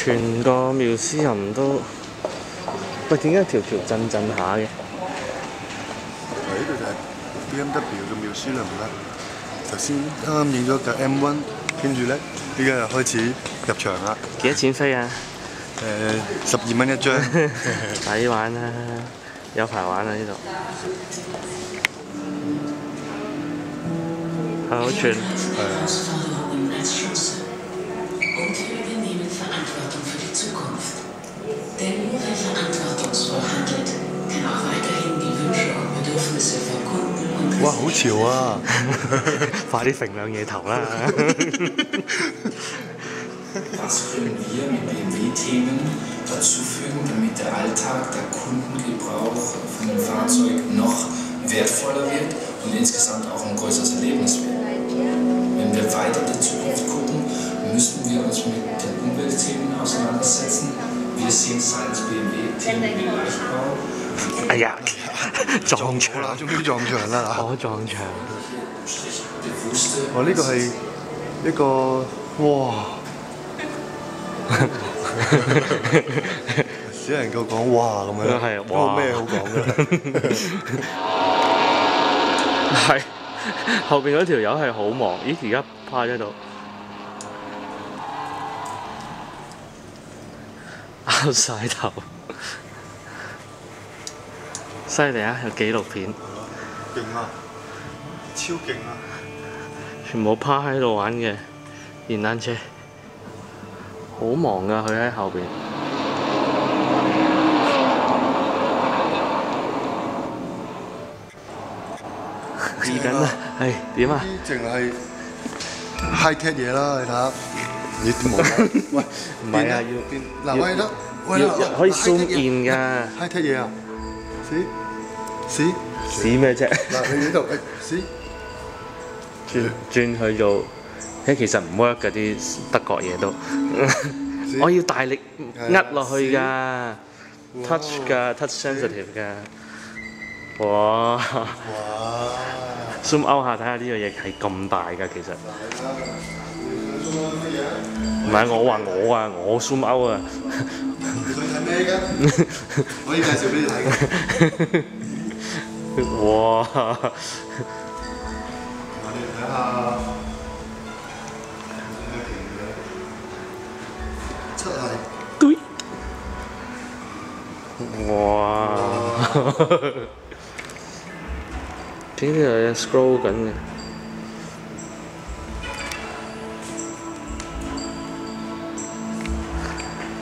全個妙思林都，喂，點解條震震下嘅？呢度就係 BMW 嘅妙思林啦。頭先啱啱影咗架 M1，跟住咧依家又開始入場啦。幾多錢飛啊？12蚊一張，抵玩啊！有排玩啊呢度。係好串。係啊。Denn nur wer verantwortungsvoll handelt, kann auch weiterhin die Wünsche und Bedürfnisse von Kunden und 哇，好潮啊！快啲揈兩嘢頭啦！ Was können wir mit BMW-Themen dazu fügen, damit der Alltag, der Kundengebrauch von dem Fahrzeug noch wertvoller wird und insgesamt auch ein größeres Erlebnis wird? Wenn wir weiter in die Zukunft gucken, müssen wir uns mit den Umweltthemen auseinandersetzen. Wir sehen seitens BMW-Themen wie Leichtbau. 哎呀，撞牆啦，終於撞牆啦！我撞牆。我呢個係一個哇，只能夠講哇咁樣，係都冇咩好講嘅。係後邊嗰條友係好忙，咦？而家趴喺度，拗晒頭，犀利啊！有紀錄片，勁啊！超勁啊！全部趴喺度玩嘅電單車，好忙㗎，佢喺後邊。試緊啊，係點啊？淨係 high tech 嘢啦，你睇下，你冇啊？喂，唔係啊，要嗱，喂得，喂要可以 zoom in 㗎。high tech 嘢啊？試咩啫？嗱，你呢度轉去做，其實唔 work 嗰啲德國嘢都，我要大力壓落去㗎 ，touch 㗎 ，touch sensitive 㗎，哇 ！zoom out 下睇下呢個嘢係咁大㗎，其實。唔係我 zoom out 啊！你想睇咩㗎？可以介紹俾你睇嘅。哇！我哋睇下七係對。哇！點解有人 scroll 緊嘅？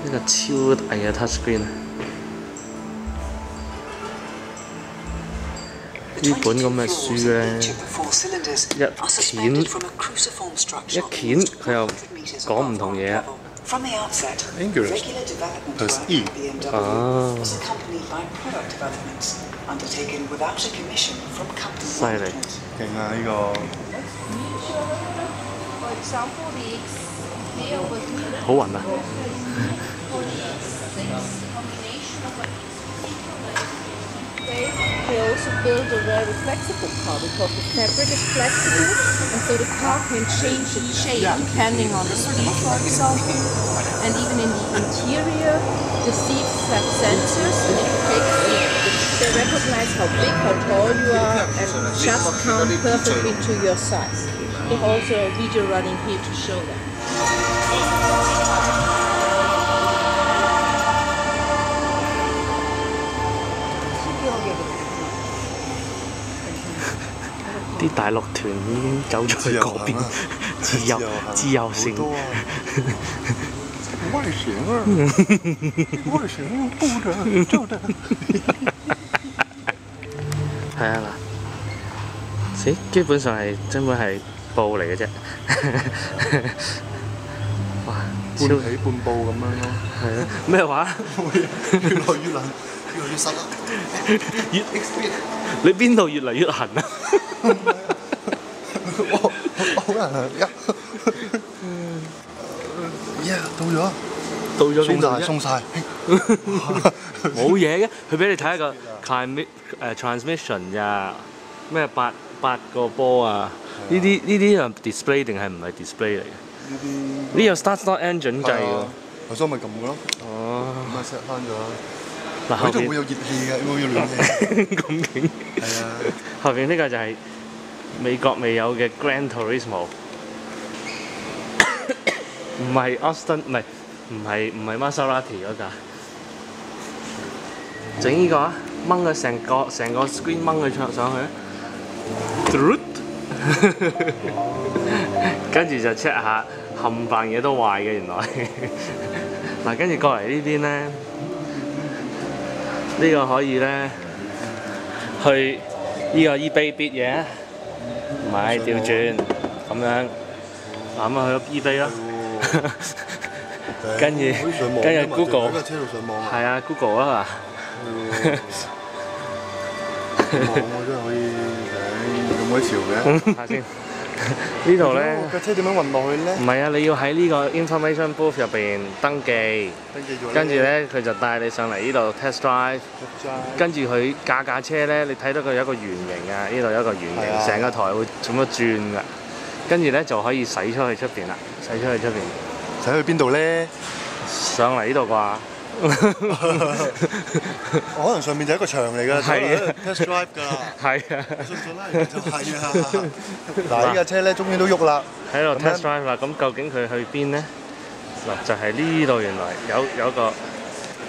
呢個超大嘅 touchscreen 啊！呢本咁嘅書咧，一掀佢又講唔同嘢啊Angular plus E 啊，犀利，勁啊！呢個好暈啊！They also build a very flexible car because the fabric is flexible and so the car can change its shape depending on the speed, for example. And even in the interior, the seats have sensors and if you take a seat, they recognize how big, how tall you are and just count perfectly to your size. There's also a video running here to show that. 啲大陸團已經走咗去嗰邊，自由行。外形啊，外形不着就的。係啊嗱，基本上係根本係布嚟嘅啫。哇！半起半布咁樣咯。係啊，咩話？越來越冷，越來越濕啦。你邊度越嚟越痕啊？我好難啊！到咗邊度？鬆晒，冇嘢嘅，佢俾你睇一個 transmission 咋，咩八個波啊？呢啲係 display 定係唔係 display 嚟嘅？呢有 start engine 掣喎。所以咪撳嘅咯。哦，咁啊 set 翻咗。嗱後邊佢仲會有熱氣嘅，會有暖氣。咁勁。係啊。後邊呢個就係美國未有嘅 Gran Turismo， 唔係 Austin， 唔係 Maserati 嗰架。整呢個啊，掹佢成個 screen 掹佢上去，跟住就 check 下冚唪唥嘢都壞嘅原來。嗱，跟住過嚟呢邊咧，呢個可以咧去呢個 eBay bid 嘢，唔係調轉咁樣，嗱咁啊去 eBay 啦。跟住 Google 係啊 Google 啊。我真係可以咁鬼潮嘅。睇下先，呢度咧架車點樣運落去咧？唔係啊，你要喺呢個 information booth 入邊登記，跟住咧佢就帶你上嚟呢度 test drive， 跟住佢架車咧，你睇到佢有一個圓形啊，呢度有一個圓形，成個台會咁樣轉㗎，跟住咧就可以駛出去出邊啦，駛出去出邊。駛去邊度咧？上嚟呢度啩？可能上面就係一個場嚟㗎，係啊 test drive 㗎啦。係啊，你信唔信啦？就係啊！嗱，呢架車咧終於都喐啦，喺度 test drive 啦。咁究竟佢去邊咧？嗱，就係呢度原來有個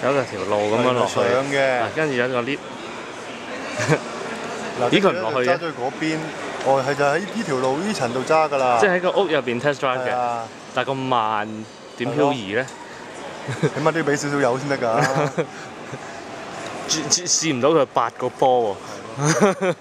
條路咁樣落去，嗱跟住有個 lift。咦，佢唔落去嘅？揸咗去嗰邊，哦，係就喺呢條路呢層度揸㗎啦。即係喺個屋入邊 test drive 嘅，但係咁慢點漂移咧？起碼都要俾少少油先得㗎。試唔到佢8個波喎。